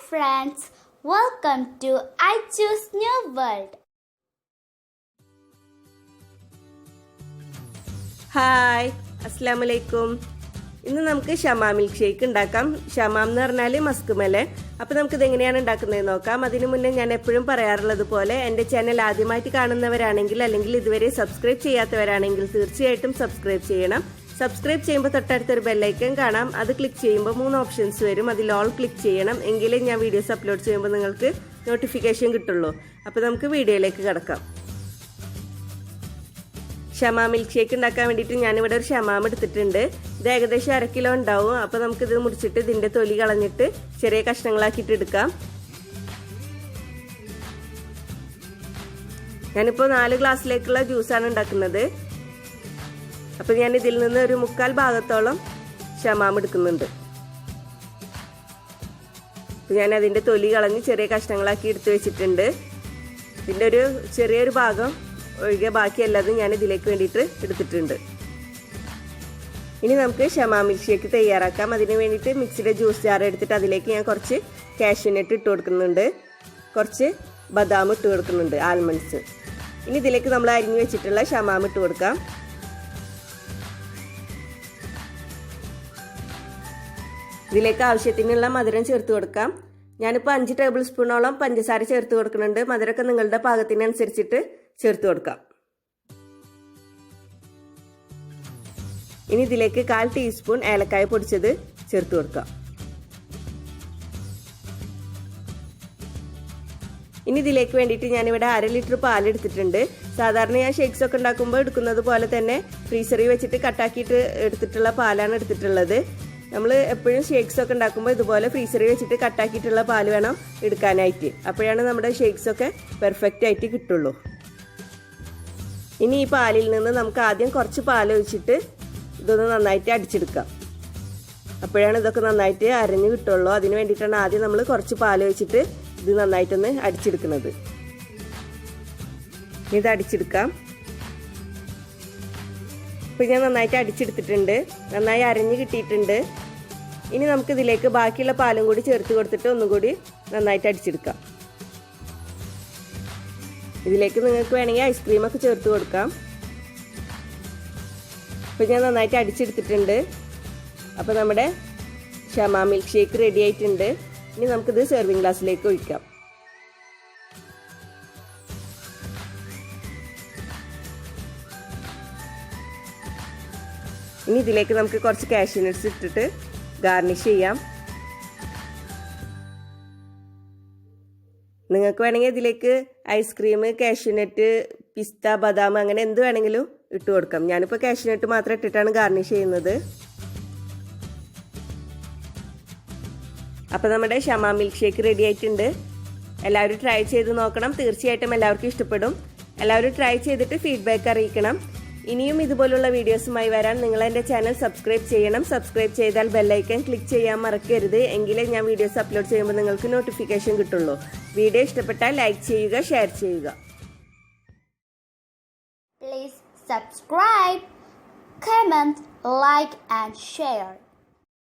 friends, welcome to I Choose New World. Hi, അസ്സലാമു അലൈക്കും. ഇന്ന് നമുക്ക് ഷമാ മിൽക്ക് ഷേക്ക് ഉണ്ടാക്കാം. ഷമാം എന്ന് പറഞ്ഞാൽ മസ്ക് മെലൺ. അപ്പോൾ നമുക്കിത് എങ്ങനെയാണ് ഉണ്ടാക്കുന്നത് നോക്കാം. അതിനു മുന്നേ ഞാൻ എപ്പോഴും പറയാറുള്ളത് പോലെ എൻ്റെ ചാനൽ ആദ്യമായിട്ട് കാണുന്നവരാണെങ്കിൽ അല്ലെങ്കിൽ ഇതുവരെ സബ്സ്ക്രൈബ് ചെയ്യാത്തവരാണെങ്കിൽ തീർച്ചയായിട്ടും സബ്സ്ക്രൈബ് ചെയ്യണം. സബ്സ്ക്രൈബ് ചെയ്യുമ്പോൾ തൊട്ടടുത്തൊരു ബെല്ലൈക്കൺ കാണാം. അത് ക്ലിക്ക് ചെയ്യുമ്പോൾ 3 ഓപ്ഷൻസ് വരും. അതിൽ ഓൾ ക്ലിക്ക് ചെയ്യണം. എങ്കിലേ ഞാൻ വീഡിയോസ് അപ്ലോഡ് ചെയ്യുമ്പോൾ നിങ്ങൾക്ക് നോട്ടിഫിക്കേഷൻ കിട്ടുള്ളൂ. അപ്പോൾ നമുക്ക് വീഡിയോയിലേക്ക് കിടക്കാം. ഷമാ മിൽക്ക് ഷേക്ക് ഉണ്ടാക്കാൻ വേണ്ടിയിട്ട് ഞാനിവിടെ ഒരു ഷമാം എടുത്തിട്ടുണ്ട്. ഇത് ഏകദേശം 1/2 കിലോ ഉണ്ടാവും. അപ്പോൾ നമുക്കിത് മുറിച്ചിട്ട് ഇതിൻ്റെ തൊലി കളഞ്ഞിട്ട് ചെറിയ കഷ്ണങ്ങളാക്കിയിട്ട് എടുക്കാം. ഞാനിപ്പോൾ 4 ഗ്ലാസ്സിലേക്കുള്ള ജ്യൂസാണ് ഉണ്ടാക്കുന്നത്. അപ്പോൾ ഞാൻ ഇതിൽ നിന്ന് ഒരു 1/4 ഭാഗത്തോളം ഷമാം എടുക്കുന്നുണ്ട്. അപ്പോൾ ഞാൻ അതിൻ്റെ തൊലി കളഞ്ഞ് ചെറിയ കഷ്ണങ്ങളാക്കി എടുത്ത് വെച്ചിട്ടുണ്ട്. ഇതിൻ്റെ ഒരു ചെറിയൊരു ഭാഗം ഒഴികെ ബാക്കിയല്ലാതെ ഞാൻ ഇതിലേക്ക് വേണ്ടിയിട്ട് എടുത്തിട്ടുണ്ട്. ഇനി നമുക്ക് ഷമാ മിൽക്ക് ഷേക്ക് തയ്യാറാക്കാം. അതിന് വേണ്ടിയിട്ട് മിക്സിയുടെ ജ്യൂസ് ജാർ എടുത്തിട്ട് അതിലേക്ക് ഞാൻ കുറച്ച് കാഷ്യൂനട്ട് ഇട്ട് കൊടുക്കുന്നുണ്ട്, കുറച്ച് ബദാം ഇട്ട് കൊടുക്കുന്നുണ്ട്, ആൽമണ്ട്സ്. ഇനി ഇതിലേക്ക് നമ്മൾ അരിഞ്ഞു വെച്ചിട്ടുള്ള ഷമാം ഇട്ട് കൊടുക്കാം. ഇതിലേക്ക് ആവശ്യത്തിനുള്ള മധുരം ചേർത്ത് കൊടുക്കാം. ഞാനിപ്പോൾ 5 ടേബിൾ സ്പൂണോളം പഞ്ചസാര ചേർത്ത് കൊടുക്കുന്നുണ്ട്. മധുരമൊക്കെ നിങ്ങളുടെ പാകത്തിനനുസരിച്ചിട്ട് ചേർത്ത് കൊടുക്കാം. ഇനി ഇതിലേക്ക് 1/4 ടീസ്പൂൺ ഏലക്കായ പൊടിച്ചത് ചേർത്ത് കൊടുക്കാം. ഇനി ഇതിലേക്ക് വേണ്ടിയിട്ട് ഞാനിവിടെ 1/2 ലിറ്റർ പാൽ എടുത്തിട്ടുണ്ട്. സാധാരണ ഞാൻ ഷേക്സ് ഒക്കെ ഉണ്ടാക്കുമ്പോൾ എടുക്കുന്നത് പോലെ തന്നെ ഫ്രീസറിൽ വെച്ചിട്ട് കട്ടാക്കിയിട്ട് എടുത്തിട്ടുള്ള പാലാണ് എടുത്തിട്ടുള്ളത്. നമ്മൾ എപ്പോഴും ഷേക്സ് ഒക്കെ ഉണ്ടാക്കുമ്പോൾ ഇതുപോലെ ഫ്രീസറിൽ വെച്ചിട്ട് കട്ടാക്കിയിട്ടുള്ള പാൽ വേണം എടുക്കാനായിട്ട്. അപ്പോഴാണ് നമ്മുടെ ഷേക്സ് ഒക്കെ പെർഫെക്റ്റ് ആയിട്ട് കിട്ടുള്ളൂ. ഇനി ഈ പാലിൽ നിന്ന് നമുക്ക് ആദ്യം കുറച്ച് പാൽ ഒഴിച്ചിട്ട് ഇതൊന്ന് നന്നായിട്ട് അടിച്ചെടുക്കാം. അപ്പോഴാണ് ഇതൊക്കെ നന്നായിട്ട് അരഞ്ഞു കിട്ടുള്ളൂ. അതിന് വേണ്ടിയിട്ടാണ് ആദ്യം നമ്മൾ കുറച്ച് പാൽ ഒഴിച്ചിട്ട് ഇത് നന്നായിട്ടൊന്ന് അടിച്ചെടുക്കുന്നത്. ഇത് അടിച്ചെടുക്കാം. ഇപ്പോൾ ഞാൻ നന്നായിട്ട് അടിച്ചെടുത്തിട്ടുണ്ട്, നന്നായി അരഞ്ഞ് കിട്ടിയിട്ടുണ്ട്. ഇനി നമുക്കിതിലേക്ക് ബാക്കിയുള്ള പാലും കൂടി ചേർത്ത് കൊടുത്തിട്ട് ഒന്നും കൂടി നന്നായിട്ട് അടിച്ചെടുക്കാം. ഇതിലേക്ക് നിങ്ങൾക്ക് വേണമെങ്കിൽ ഐസ്ക്രീമൊക്കെ ചേർത്ത് കൊടുക്കാം. ഇപ്പോൾ ഞാൻ നന്നായിട്ട് അടിച്ചെടുത്തിട്ടുണ്ട്. അപ്പോൾ നമ്മുടെ ഷമാ മിൽക്ക് ഷേക്ക് റെഡി ആയിട്ടുണ്ട്. ഇനി നമുക്കിത് സെർവിങ് ഗ്ലാസ്സിലേക്ക് ഒഴിക്കാം. ഇനി ഇതിലേക്ക് നമുക്ക് കുറച്ച് കാഷ്യൂ നട്ട്സ് ഇട്ടിട്ട് ഗാർണിഷ് ചെയ്യാം. നിങ്ങൾക്ക് വേണമെങ്കിൽ ഇതിലേക്ക് ഐസ്ക്രീം, കാഷ്യൂനട്ട്, പിസ്ത, ബദാം അങ്ങനെ എന്ത് വേണമെങ്കിലും ഇട്ട് കൊടുക്കാം. ഞാനിപ്പോൾ കാഷ്യൂനട്ട് മാത്രം ഇട്ടിട്ടാണ് ഗാർണിഷ് ചെയ്യുന്നത്. അപ്പോൾ നമ്മുടെ ഷമാ മിൽക്ക് ഷേക്ക് റെഡി ആയിട്ടുണ്ട്. എല്ലാവരും ട്രൈ ചെയ്ത് നോക്കണം. തീർച്ചയായിട്ടും എല്ലാവർക്കും ഇഷ്ടപ്പെടും. എല്ലാവരും ട്രൈ ചെയ്തിട്ട് ഫീഡ്ബാക്ക് അറിയിക്കണം. ഇനിയും ഇതുപോലുള്ള വീഡിയോസുമായി വരാൻ നിങ്ങൾ എൻ്റെ ചാനൽ സബ്സ്ക്രൈബ് ചെയ്യണം. സബ്സ്ക്രൈബ് ചെയ്താൽ ബെല്ലൈക്കൺ ക്ലിക്ക് ചെയ്യാൻ മറക്കരുത്. എങ്കിലേ ഞാൻ വീഡിയോസ് അപ്ലോഡ് ചെയ്യുമ്പോൾ നിങ്ങൾക്ക് നോട്ടിഫിക്കേഷൻ കിട്ടുള്ളൂ. വീഡിയോ ഇഷ്ടപ്പെട്ടാൽ ലൈക്ക് ചെയ്യുക, ഷെയർ ചെയ്യുക. Please subscribe, comment, like and share.